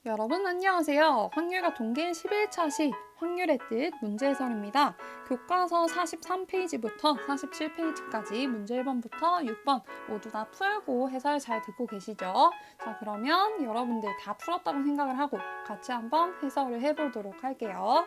여러분 안녕하세요. 확률과 동계 11차 시 확률의 뜻 문제 해설입니다. 교과서 43페이지부터 47페이지까지 문제 1번부터 6번 모두 다 풀고 해설 잘 듣고 계시죠? 자, 그러면 여러분들 다 풀었다고 생각을 하고 같이 한번 해설을 해보도록 할게요.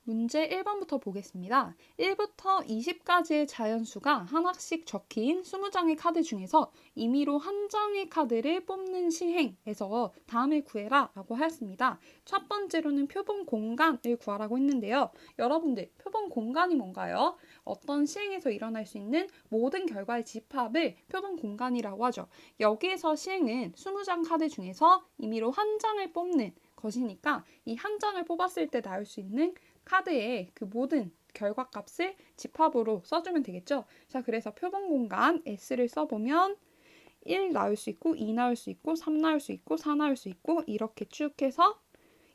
문제 1번부터 보겠습니다. 1부터 20까지의 자연수가 하나씩 적힌 20장의 카드 중에서 임의로 한 장의 카드를 뽑는 시행에서 다음을 구해라 라고 하였습니다. 첫 번째로는 표본 공간을 구하라고 했는데요. 여러분들 표본 공간이 뭔가요? 어떤 시행에서 일어날 수 있는 모든 결과의 집합을 표본 공간이라고 하죠. 여기에서 시행은 20장 카드 중에서 임의로 한 장을 뽑는 것이니까 이 한 장을 뽑았을 때 나올 수 있는 카드의 그 모든 결과값을 집합으로 써주면 되겠죠. 자, 그래서 표본 공간 S를 써보면 1 나올 수 있고 2 나올 수 있고 3 나올 수 있고 4 나올 수 있고 이렇게 쭉 해서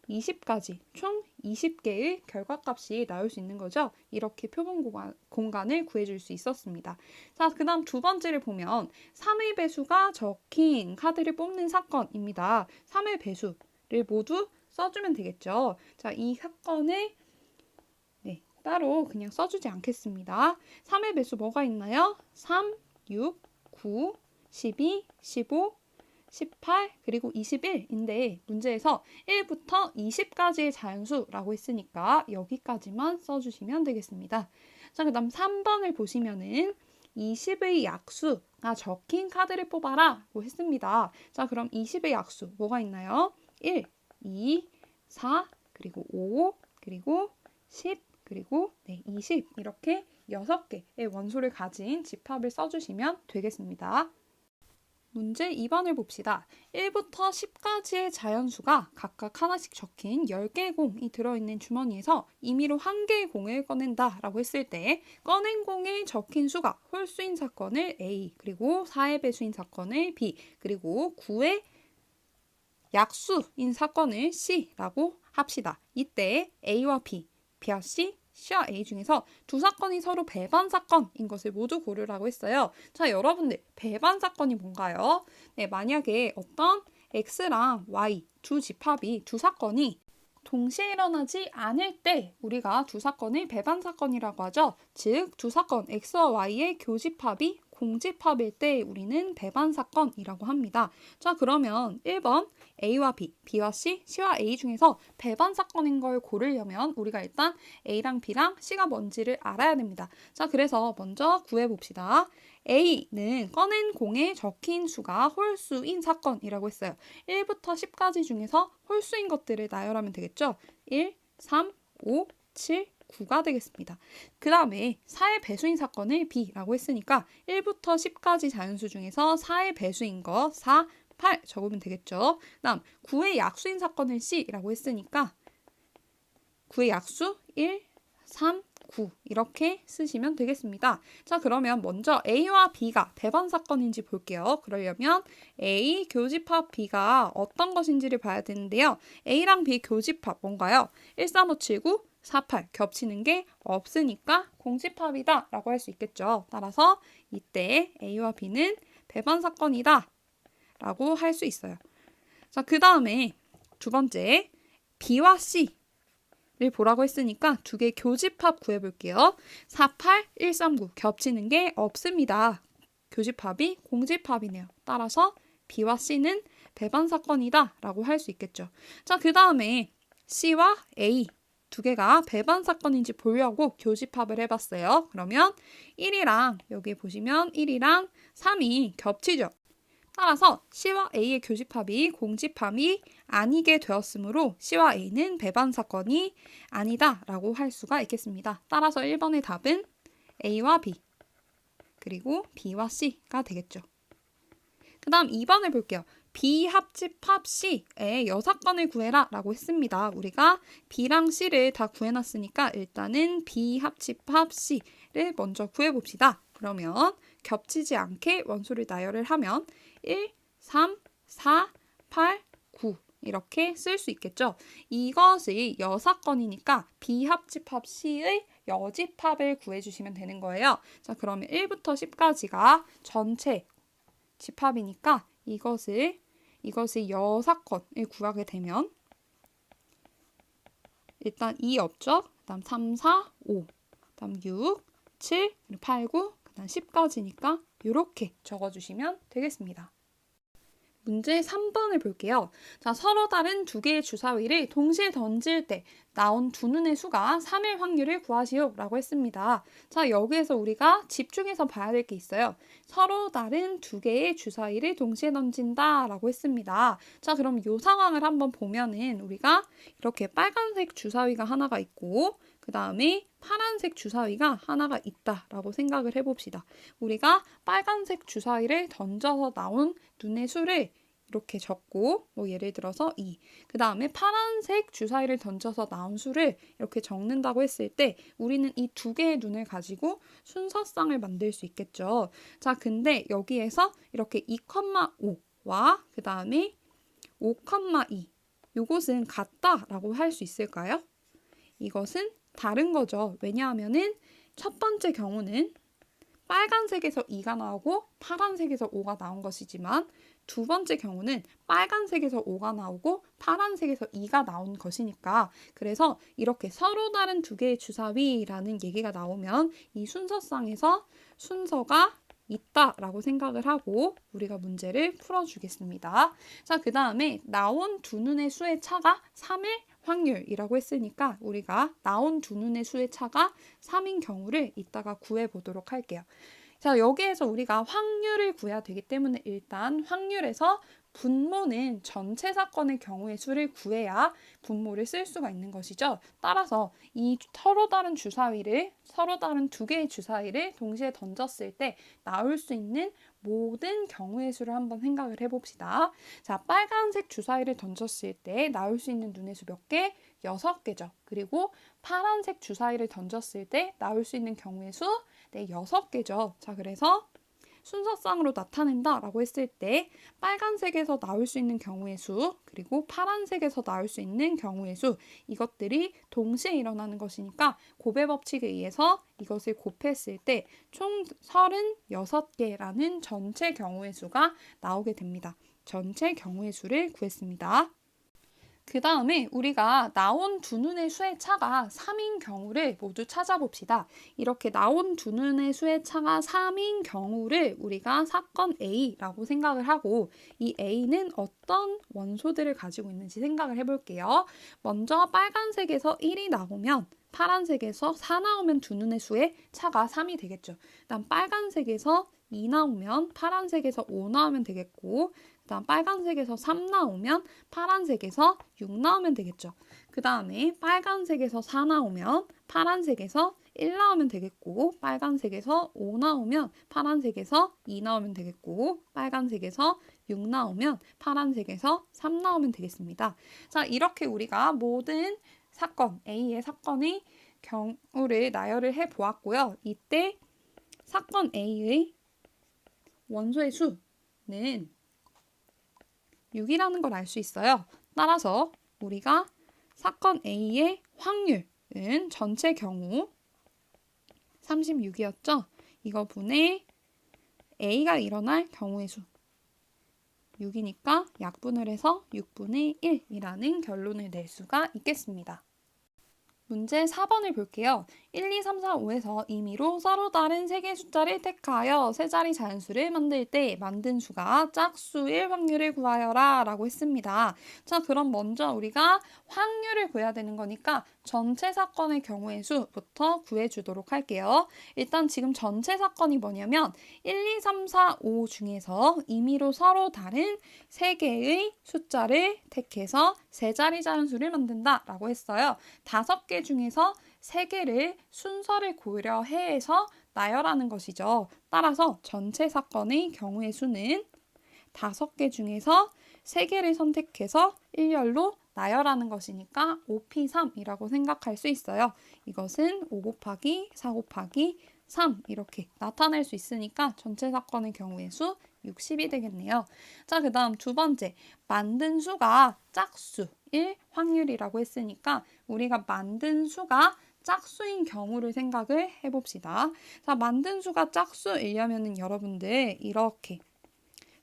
20까지 총 20개의 결과값이 나올 수 있는 거죠. 이렇게 표본 공간을 구해줄 수 있었습니다. 자, 그 다음 두 번째를 보면 3의 배수가 적힌 카드를 뽑는 사건입니다. 3의 배수를 모두 써주면 되겠죠. 자, 이 사건을 따로 그냥 써주지 않겠습니다. 3의 배수 뭐가 있나요? 3, 6, 9, 12, 15, 18, 그리고 21인데 문제에서 1부터 20까지의 자연수라고 했으니까 여기까지만 써주시면 되겠습니다. 자, 그 다음 3번을 보시면은 20의 약수가 적힌 카드를 뽑아라 고 했습니다. 자, 그럼 20의 약수 뭐가 있나요? 1, 2, 4, 그리고 5, 그리고 10, 그리고 20 이렇게 6개의 원소를 가진 집합을 써주시면 되겠습니다. 문제 2번을 봅시다. 1부터 10까지의 자연수가 각각 하나씩 적힌 10개의 공이 들어있는 주머니에서 임의로 1개의 공을 꺼낸다 라고 했을 때 꺼낸 공에 적힌 수가 홀수인 사건을 A, 그리고 4의 배수인 사건을 B, 그리고 9의 약수인 사건을 C라고 합시다. 이때 A와 B, B와 C, C와 A 중에서 두 사건이 서로 배반 사건인 것을 모두 고르라고 했어요. 자, 여러분들 배반 사건이 뭔가요? 네, 만약에 어떤 X랑 Y 두 집합이 두 사건이 동시에 일어나지 않을 때 우리가 두 사건을 배반 사건이라고 하죠. 즉, 두 사건 X와 Y의 교집합이 공집합일 때 우리는 배반 사건이라고 합니다. 자, 그러면 1번 A와 B, B와 C, C와 A 중에서 배반 사건인 걸 고르려면 우리가 일단 A랑 B랑 C가 뭔지를 알아야 됩니다. 자, 그래서 먼저 구해봅시다. A는 꺼낸 공에 적힌 수가 홀수인 사건이라고 했어요. 1부터 10까지 중에서 홀수인 것들을 나열하면 되겠죠. 1, 3, 5, 7, 9가 되겠습니다. 그 다음에 4의 배수인 사건을 B라고 했으니까 1부터 10까지 자연수 중에서 4의 배수인 거 4, 8 적으면 되겠죠. 그 다음 9의 약수인 사건을 C라고 했으니까 9의 약수 1, 3, 9 이렇게 쓰시면 되겠습니다. 자, 그러면 먼저 A와 B가 배반 사건인지 볼게요. 그러려면 A 교집합 B가 어떤 것인지를 봐야 되는데요. A랑 B 교집합 뭔가요? 13579 48 겹치는 게 없으니까 공집합이다 라고 할 수 있겠죠. 따라서 이때 A와 B는 배반 사건이다 라고 할 수 있어요. 자, 그 다음에 두 번째 B와 C를 보라고 했으니까 두 개 교집합 구해볼게요. 48, 139 겹치는 게 없습니다. 교집합이 공집합이네요. 따라서 B와 C는 배반 사건이다 라고 할 수 있겠죠. 자, 그 다음에 C와 A 두 개가 배반 사건인지 보려고 교집합을 해봤어요. 그러면 1이랑 여기 보시면 1이랑 3이 겹치죠. 따라서 C와 A의 교집합이 공집합이 아니게 되었으므로 C와 A는 배반 사건이 아니다 라고 할 수가 있겠습니다. 따라서 1번의 답은 A와 B 그리고 B와 C가 되겠죠. 그 다음 2번을 볼게요. B 합집합 C의 여사건을 구해라 라고 했습니다. 우리가 B랑 C를 다 구해놨으니까 일단은 B 합집합 C를 먼저 구해봅시다. 그러면 겹치지 않게 원소를 나열을 하면 1, 3, 4, 8, 9 이렇게 쓸 수 있겠죠. 이것이 여사건이니까 B 합집합 C의 여집합을 구해주시면 되는 거예요. 자, 그러면 1부터 10까지가 전체 집합이니까 이것을 여사건을 구하게 되면 일단 2 없죠? 그 다음 3, 4, 5, 그 다음 6, 7, 8, 9, 그 다음 10까지니까 이렇게 적어주시면 되겠습니다. 문제 3번을 볼게요. 자, 서로 다른 두 개의 주사위를 동시에 던질 때 나온 두 눈의 수가 3일 확률을 구하시오 라고 했습니다. 자, 여기에서 우리가 집중해서 봐야 될 게 있어요. 서로 다른 두 개의 주사위를 동시에 던진다 라고 했습니다. 자, 그럼 이 상황을 한번 보면은 우리가 이렇게 빨간색 주사위가 하나가 있고 그 다음에 파란색 주사위가 하나가 있다라고 생각을 해봅시다. 우리가 빨간색 주사위를 던져서 나온 눈의 수를 이렇게 적고 뭐 예를 들어서 2. 그 다음에 파란색 주사위를 던져서 나온 수를 이렇게 적는다고 했을 때 우리는 이 두 개의 눈을 가지고 순서쌍을 만들 수 있겠죠. 자, 근데 여기에서 이렇게 2,5와 그 다음에 5,2 요것은 같다라고 할 수 있을까요? 이것은 다른 거죠. 왜냐하면은 첫 번째 경우는 빨간색에서 2가 나오고 파란색에서 5가 나온 것이지만 두 번째 경우는 빨간색에서 5가 나오고 파란색에서 2가 나온 것이니까 그래서 이렇게 서로 다른 두 개의 주사위라는 얘기가 나오면 이 순서상에서 순서가 있다라고 생각을 하고 우리가 문제를 풀어주겠습니다. 자, 그 다음에 나온 두 눈의 수의 차가 3일 확률이라고 했으니까 우리가 나온 두 눈의 수의 차가 3인 경우를 이따가 구해보도록 할게요. 자, 여기에서 우리가 확률을 구해야 되기 때문에 일단 확률에서 분모는 전체 사건의 경우의 수를 구해야 분모를 쓸 수가 있는 것이죠. 따라서 이 서로 다른 두 개의 주사위를 동시에 던졌을 때 나올 수 있는 모든 경우의 수를 한번 생각을 해봅시다. 자, 빨간색 주사위를 던졌을 때 나올 수 있는 눈의 수 몇 개? 6개죠. 그리고 파란색 주사위를 던졌을 때 나올 수 있는 경우의 수? 네, 6개죠. 자, 그래서 순서상으로 나타낸다라고 했을 때 빨간색에서 나올 수 있는 경우의 수 그리고 파란색에서 나올 수 있는 경우의 수 이것들이 동시에 일어나는 것이니까 곱의 법칙에 의해서 이것을 곱했을 때 총 36개라는 전체 경우의 수가 나오게 됩니다. 전체 경우의 수를 구했습니다. 그 다음에 우리가 나온 두 눈의 수의 차가 3인 경우를 모두 찾아봅시다. 이렇게 나온 두 눈의 수의 차가 3인 경우를 우리가 사건 A라고 생각을 하고 이 A는 어떤 원소들을 가지고 있는지 생각을 해볼게요. 먼저 빨간색에서 1이 나오면 파란색에서 4 나오면 두 눈의 수의 차가 3이 되겠죠. 그다음 빨간색에서 2 나오면 파란색에서 5 나오면 되겠고 그다음 빨간색에서 3 나오면 파란색에서 6 나오면 되겠죠. 그 다음에 빨간색에서 4 나오면 파란색에서 1 나오면 되겠고 빨간색에서 5 나오면 파란색에서 2 나오면 되겠고 빨간색에서 6 나오면 파란색에서 3 나오면 되겠습니다. 자, 이렇게 우리가 모든 사건, A의 사건의 경우를 나열을 해보았고요. 이때 사건 A의 원소의 수는 6이라는 걸 알 수 있어요. 따라서 우리가 사건 A의 확률은 전체 경우 36이었죠. 이거 분의 A가 일어날 경우의 수 6이니까 약분을 해서 6분의 1이라는 결론을 낼 수가 있겠습니다. 문제 4번을 볼게요. 1, 2, 3, 4, 5에서 임의로 서로 다른 3개의 숫자를 택하여 세 자리 자연수를 만들 때 만든 수가 짝수일 확률을 구하여라 라고 했습니다. 자, 그럼 먼저 우리가 확률을 구해야 되는 거니까 전체 사건의 경우의 수부터 구해주도록 할게요. 일단 지금 전체 사건이 뭐냐면 1, 2, 3, 4, 5 중에서 임의로 서로 다른 3개의 숫자를 택해서 세 자리 자연수를 만든다 라고 했어요. 5개 중에서 3개를 순서를 고려해서 나열하는 것이죠. 따라서 전체 사건의 경우의 수는 5개 중에서 3개를 선택해서 일렬로 나열하는 것이니까 5P3이라고 생각할 수 있어요. 이것은 5 곱하기 4 곱하기 3 이렇게 나타낼 수 있으니까 전체 사건의 경우의 수 60이 되겠네요. 자, 그 다음 두 번째, 만든 수가 짝수일 확률이라고 했으니까 우리가 만든 수가 짝수인 경우를 생각을 해봅시다. 자, 만든 수가 짝수이려면은 여러분들 이렇게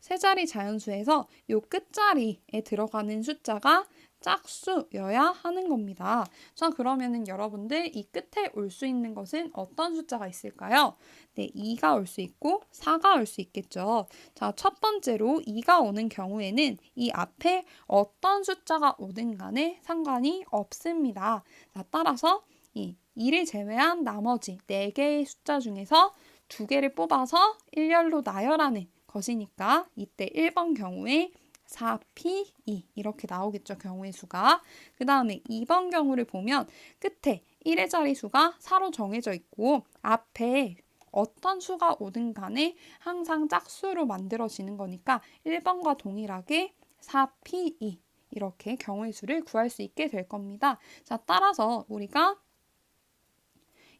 세 자리 자연수에서 요 끝자리에 들어가는 숫자가 짝수여야 하는 겁니다. 자, 그러면은 여러분들 이 끝에 올 수 있는 것은 어떤 숫자가 있을까요? 네, 2가 올 수 있고 4가 올 수 있겠죠. 자, 첫 번째로 2가 오는 경우에는 이 앞에 어떤 숫자가 오든 간에 상관이 없습니다. 자, 따라서 이 2를 제외한 나머지 4개의 숫자 중에서 2개를 뽑아서 일렬로 나열하는 것이니까 이때 1번 경우에 4P2 이렇게 나오겠죠. 경우의 수가. 그 다음에 2번 경우를 보면 끝에 1의 자리수가 4로 정해져 있고 앞에 어떤 수가 오든 간에 항상 짝수로 만들어지는 거니까 1번과 동일하게 4P2 이렇게 경우의 수를 구할 수 있게 될 겁니다. 자, 따라서 우리가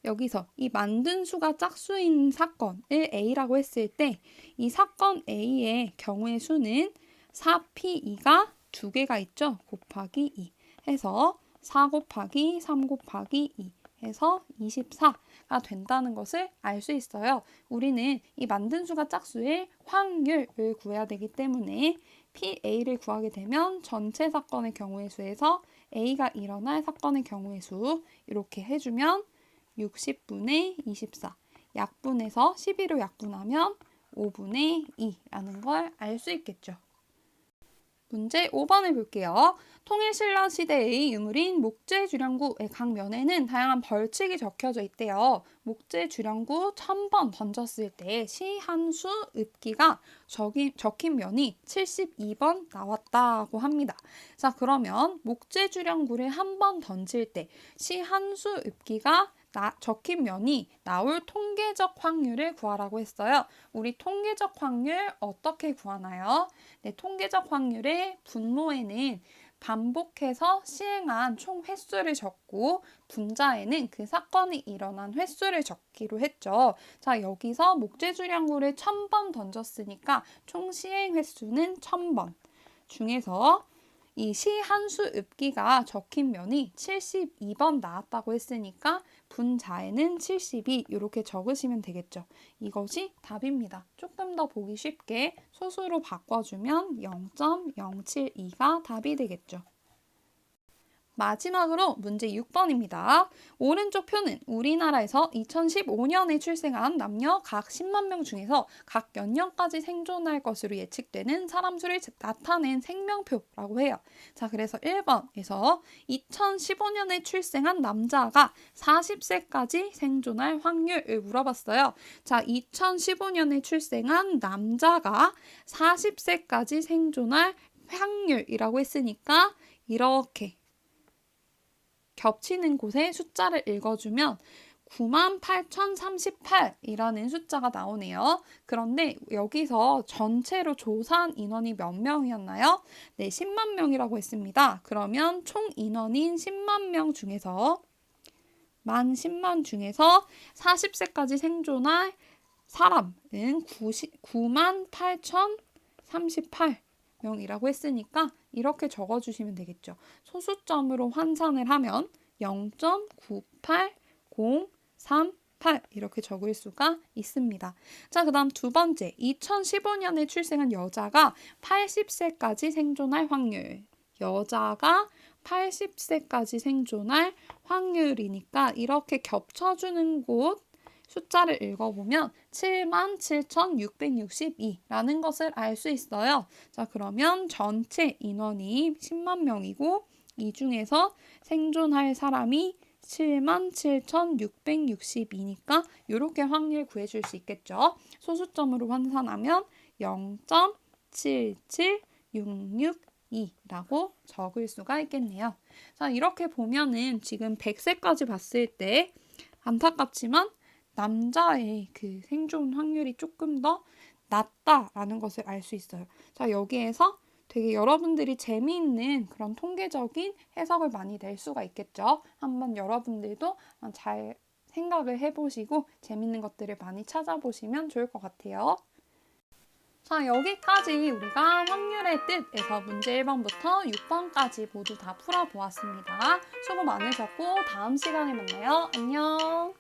여기서 이 만든 수가 짝수인 사건을 A라고 했을 때 이 사건 A의 경우의 수는 4P2가 2개가 있죠. 곱하기 2 해서 4 곱하기 3 곱하기 2 해서 24가 된다는 것을 알 수 있어요. 우리는 이 만든 수가 짝수의 확률을 구해야 되기 때문에 PA를 구하게 되면 전체 사건의 경우의 수에서 A가 일어날 사건의 경우의 수 이렇게 해주면 60분의 24 약분해서 12로 약분하면 5분의 2라는 걸 알 수 있겠죠. 문제 5번을 볼게요. 통일신라 시대의 유물인 목재주량구의 각 면에는 다양한 벌칙이 적혀져 있대요. 목재주량구 1000번 던졌을 때 시 한 수 읍기가 적힌 면이 72번 나왔다고 합니다. 자, 그러면 목재주량구를 한 번 던질 때 시 한 수 읍기가 적힌 면이 나올 통계적 확률을 구하라고 했어요. 우리 통계적 확률 어떻게 구하나요? 네, 통계적 확률의 분모에는 반복해서 시행한 총 횟수를 적고 분자에는 그 사건이 일어난 횟수를 적기로 했죠. 자, 여기서 목재주량구를 1000번 던졌으니까 총 시행 횟수는 1000번 중에서 이 시 한 수 읍기가 적힌 면이 72번 나왔다고 했으니까 분자에는 72 이렇게 적으시면 되겠죠. 이것이 답입니다. 조금 더 보기 쉽게 소수로 바꿔주면 0.072가 답이 되겠죠. 마지막으로 문제 6번입니다. 오른쪽 표는 우리나라에서 2015년에 출생한 남녀 각 10만 명 중에서 각 연령까지 생존할 것으로 예측되는 사람 수를 나타낸 생명표라고 해요. 자, 그래서 1번에서 2015년에 출생한 남자가 40세까지 생존할 확률을 물어봤어요. 자, 2015년에 출생한 남자가 40세까지 생존할 확률이라고 했으니까 이렇게 겹치는 곳에 숫자를 읽어주면 98,038이라는 숫자가 나오네요. 그런데 여기서 전체로 조사한 인원이 몇 명이었나요? 네, 10만 명이라고 했습니다. 그러면 총 인원인 10만 명 중에서 만 10만 중에서 40세까지 생존할 사람은 98,038명이라고 했으니까 이렇게 적어주시면 되겠죠. 소수점으로 환산을 하면 0.98038 이렇게 적을 수가 있습니다. 자, 그 다음 두 번째, 2015년에 출생한 여자가 80세까지 생존할 확률. 여자가 80세까지 생존할 확률이니까 이렇게 겹쳐주는 곳 숫자를 읽어보면 77,662라는 것을 알 수 있어요. 자, 그러면 전체 인원이 10만 명이고 이 중에서 생존할 사람이 77,662니까 이렇게 확률 구해줄 수 있겠죠. 소수점으로 환산하면 0.77662라고 적을 수가 있겠네요. 자, 이렇게 보면은 지금 100세까지 봤을 때 안타깝지만 남자의 그 생존 확률이 조금 더 낮다라는 것을 알 수 있어요. 자, 여기에서 되게 여러분들이 재미있는 그런 통계적인 해석을 많이 낼 수가 있겠죠. 한번 여러분들도 잘 생각을 해보시고 재미있는 것들을 많이 찾아보시면 좋을 것 같아요. 자, 여기까지 우리가 확률의 뜻에서 문제 1번부터 6번까지 모두 다 풀어보았습니다. 수고 많으셨고 다음 시간에 만나요. 안녕.